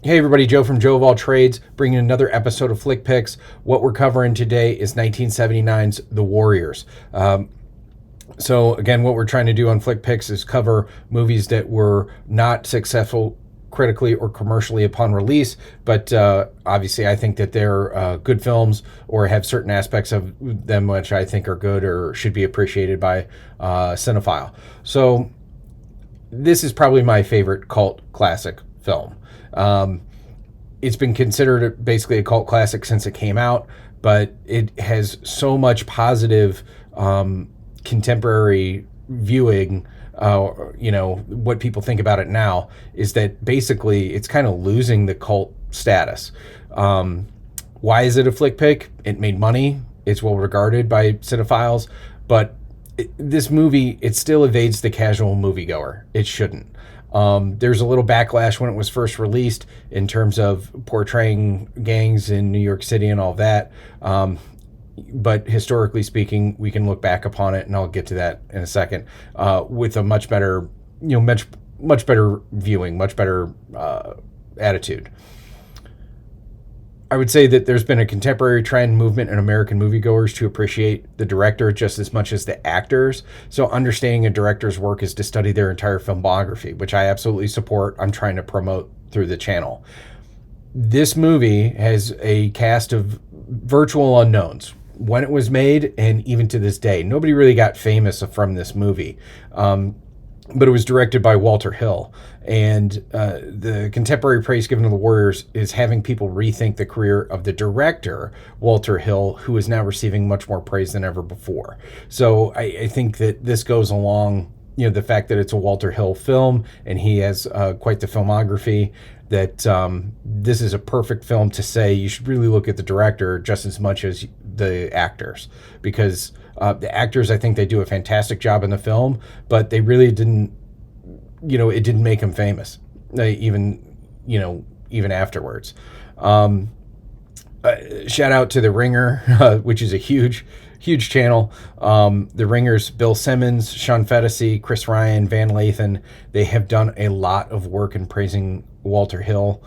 Hey everybody, Joe from Joe of All Trades, bringing another episode of Flick Picks. What we're covering today is 1979's The Warriors. So again, what we're trying to do on Flick Picks is cover movies that were not successful critically or commercially upon release, but obviously I think that they're good films or have certain aspects of them which I think are good or should be appreciated by cinephile. So this is probably my favorite cult classic film. Um, it's been considered basically a cult classic since it came out, but it has so much positive contemporary viewing. What people think about it now is that basically it's kind of losing the cult status. Why is it a flick pick? It made money. It's well regarded by cinephiles, but this movie, it still evades the casual moviegoer. It shouldn't. There's a little backlash when it was first released in terms of portraying gangs in New York City and all that. But historically speaking, we can look back upon it, and I'll get to that in a second, with a much better, much better viewing, much better attitude. I would say that there's been a contemporary trend movement in American moviegoers to appreciate the director just as much as the actors. So understanding a director's work is to study their entire filmography, which I absolutely support. I'm trying to promote through the channel. This movie has a cast of virtual unknowns when it was made and even to this day. Nobody really got famous from this movie. But it was directed by Walter Hill. And the contemporary praise given to The Warriors is having people rethink the career of the director, Walter Hill, who is now receiving much more praise than ever before. So I think that this goes along, the fact that it's a Walter Hill film and he has quite the filmography, that this is a perfect film to say you should really look at the director just as much as the actors, because the actors, I think they do a fantastic job in the film, but they really didn't, it didn't make them famous, even afterwards. Shout out to The Ringer, which is a huge channel. The Ringer's Bill Simmons, Sean Fedesi, Chris Ryan, Van Lathan, they have done a lot of work in praising Walter Hill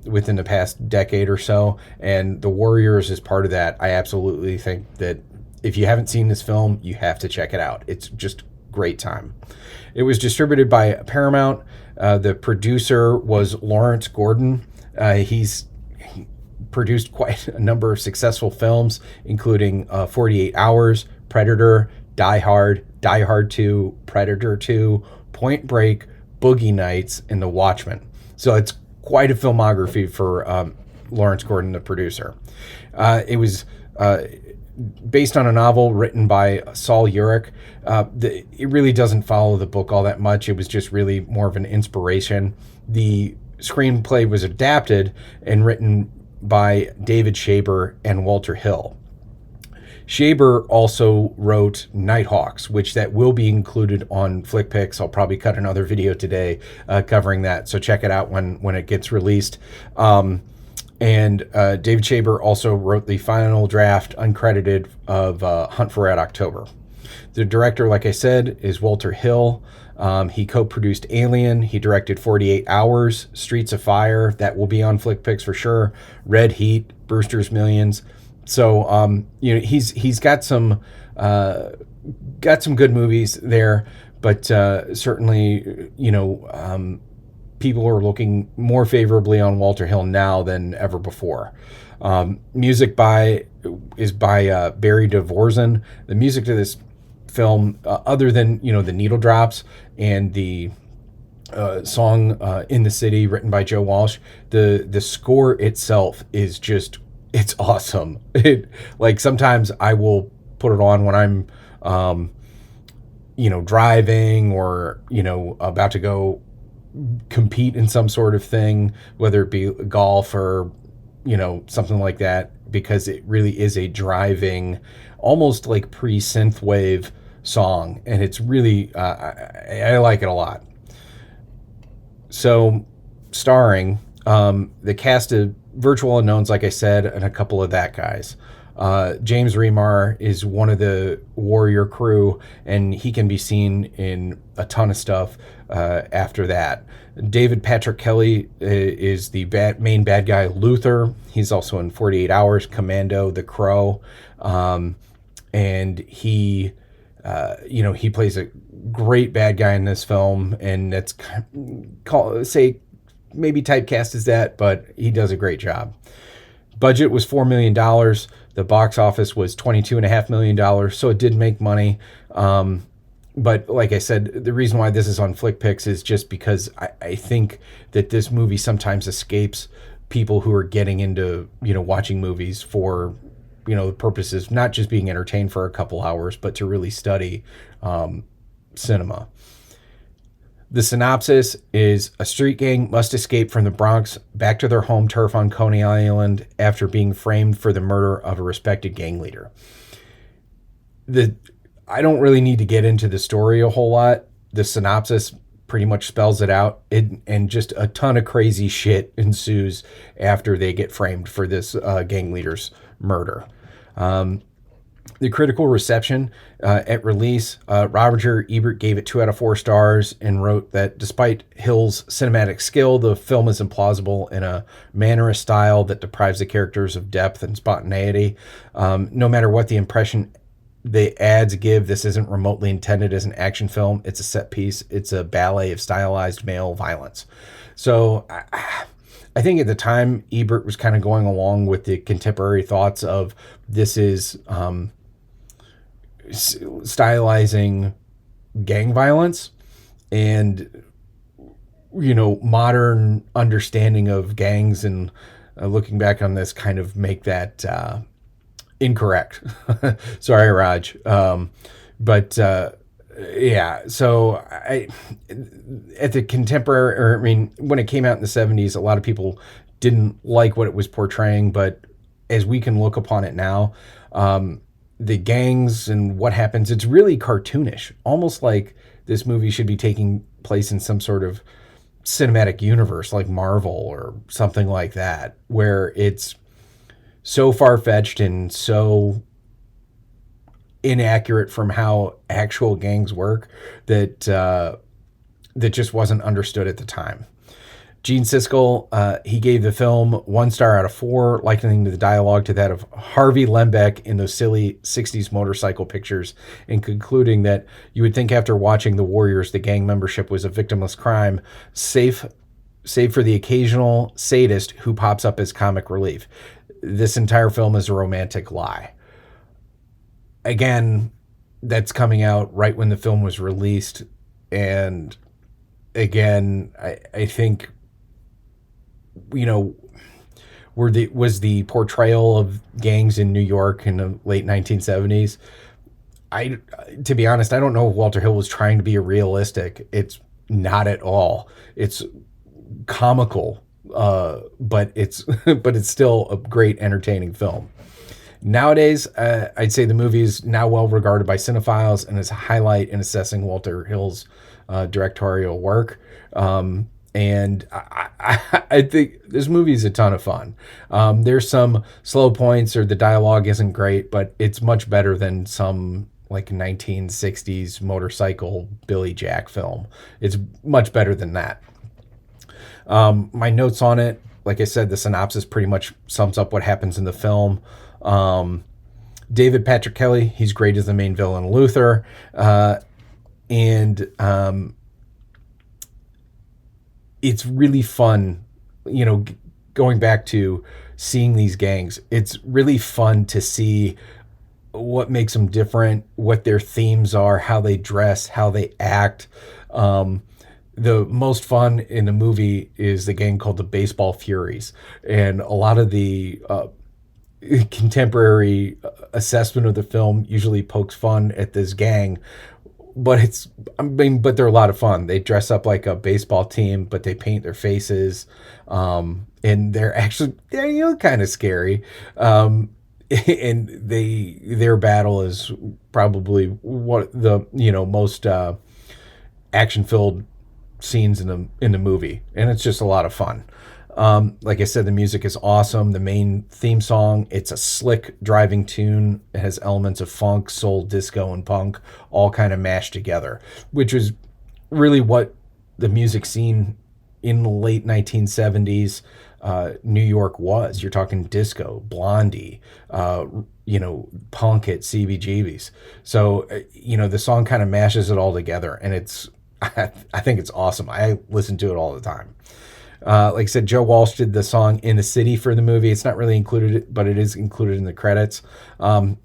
within the past decade or so, and The Warriors is part of that. I absolutely think that if you haven't seen this film, you have to check it out. It's just great time. It was distributed by Paramount. The producer was Lawrence Gordon. He's produced quite a number of successful films, including 48 Hours, Predator, Die Hard, Die Hard 2, Predator 2, Point Break, Boogie Nights, and The Watchmen. So it's quite a filmography for Lawrence Gordon, the producer. It was based on a novel written by Saul Urich. It really doesn't follow the book all that much. It was just really more of an inspiration. The screenplay was adapted and written by David Shaber and Walter Hill. Shaber also wrote Nighthawks, which that will be included on Flick Picks. I'll probably cut another video today covering that, so check it out when it gets released. And David Shaber also wrote the final draft, uncredited, of Hunt for Red October. The director, like I said, is Walter Hill. He co-produced Alien. He directed 48 Hours, Streets of Fire. That will be on Flick Picks for sure. Red Heat, Brewster's Millions. So he's got some good movies there, but certainly people are looking more favorably on Walter Hill now than ever before. Music is by Barry Dvorak. The music to this film, other than the needle drops and the song "In the City" written by Joe Walsh, the score itself is just, it's awesome. Like sometimes I will put it on when I'm driving or about to go compete in some sort of thing, whether it be golf or something like that, because it really is a driving, almost like pre-synthwave song, and it's really I like it a lot. So starring the cast of virtual unknowns, like I said, and a couple of that guys. James Remar is one of the Warrior crew, and he can be seen in a ton of stuff. after that. David Patrick Kelly is the main bad guy, Luther. He's also in 48 Hours, Commando, The Crow, and he he plays a great bad guy in this film, and that's maybe typecast as that, but he does a great job. Budget was $4 million. The box office was $22.5 million, so it did make money. But like I said, the reason why this is on FlickPix is just because I think that this movie sometimes escapes people who are getting into, watching movies for, the purposes, not just being entertained for a couple hours, but to really study cinema. The synopsis is: a street gang must escape from the Bronx back to their home turf on Coney Island after being framed for the murder of a respected gang leader. I don't really need to get into the story a whole lot. The synopsis pretty much spells it out, and just a ton of crazy shit ensues after they get framed for this gang leader's murder. The critical reception at release, Roger Ebert gave it 2 out of 4 stars and wrote that despite Hill's cinematic skill, the film is implausible in a mannerist style that deprives the characters of depth and spontaneity. No matter what the impression the ads give, this isn't remotely intended as an action film. It's a set piece. It's a ballet of stylized male violence. So I think at the time, Ebert was kind of going along with the contemporary thoughts of this is stylizing gang violence and, modern understanding of gangs, and looking back on this kind of make that incorrect. Sorry, Raj. Yeah, so at the contemporary, when it came out in the 70s, a lot of people didn't like what it was portraying, but as we can look upon it now, the gangs and what happens, it's really cartoonish, almost like this movie should be taking place in some sort of cinematic universe like Marvel or something like that, where it's so far-fetched and so inaccurate from how actual gangs work that that just wasn't understood at the time. Gene Siskel, he gave the film 1 star out of 4, likening the dialogue to that of Harvey Lembeck in those silly 60s motorcycle pictures, and concluding that you would think after watching The Warriors, the gang membership was a victimless crime, save for the occasional sadist who pops up as comic relief. This entire film is a romantic lie. Again, that's coming out right when the film was released. And again, I think, was the portrayal of gangs in New York in the late 1970s. To be honest, I don't know if Walter Hill was trying to be realistic. It's not at all. It's comical, but it's still a great entertaining film. Nowadays, I'd say the movie is now well regarded by cinephiles and is a highlight in assessing Walter Hill's directorial work. And I think this movie is a ton of fun. There's some slow points, or the dialogue isn't great, but it's much better than some like 1960s motorcycle Billy Jack film. It's much better than that. My notes on it, like I said, the synopsis pretty much sums up what happens in the film. David Patrick Kelly, he's great as the main villain, Luther. And it's really fun, going back to seeing these gangs. It's really fun to see what makes them different, what their themes are, how they dress, how they act. The most fun in the movie is the gang called the Baseball Furies. And a lot of the contemporary assessment of the film usually pokes fun at this gang, but but they're a lot of fun. They dress up like a baseball team, but they paint their faces, and they're kind of scary. And their battle is probably what the most action filled scenes in the movie, and it's just a lot of fun. Like I said, the music is awesome. The main theme song, it's a slick driving tune. It has elements of funk, soul, disco, and punk all kind of mashed together, which is really what the music scene in the late 1970s New York was. You're talking disco, Blondie, punk at CBGB's. So, the song kind of mashes it all together, and I think it's awesome. I listen to it all the time. Like I said, Joe Walsh did the song "In the City" for the movie. It's not really included, but it is included in the credits.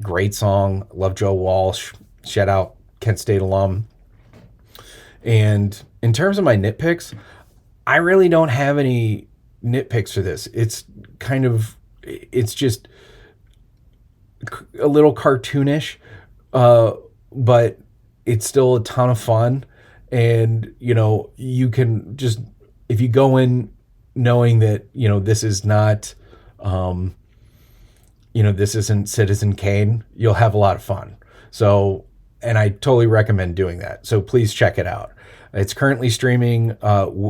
Great song. Love Joe Walsh. Shout out Kent State alum. And in terms of my nitpicks, I really don't have any nitpicks for this. It's just a little cartoonish, but it's still a ton of fun. And, you can just, if you go in knowing that, this is not, this isn't Citizen Kane, you'll have a lot of fun. So, and I totally recommend doing that. So please check it out. It's currently streaming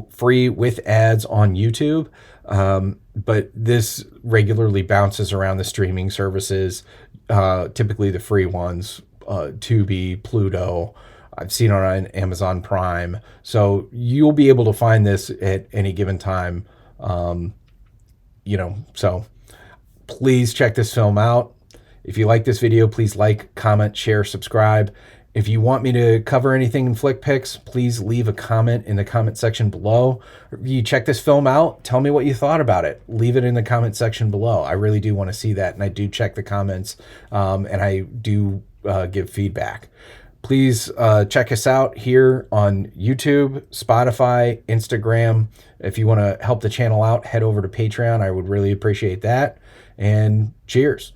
free with ads on YouTube, but this regularly bounces around the streaming services, typically the free ones, Tubi, Pluto. I've seen it on Amazon Prime. So you'll be able to find this at any given time. So please check this film out. If you like this video, please like, comment, share, subscribe. If you want me to cover anything in Flick Picks, please leave a comment in the comment section below. If you check this film out, tell me what you thought about it. Leave it in the comment section below. I really do want to see that, and I do check the comments, and I do give feedback. Please check us out here on YouTube, Spotify, Instagram. If you want to help the channel out, head over to Patreon. I would really appreciate that. And cheers.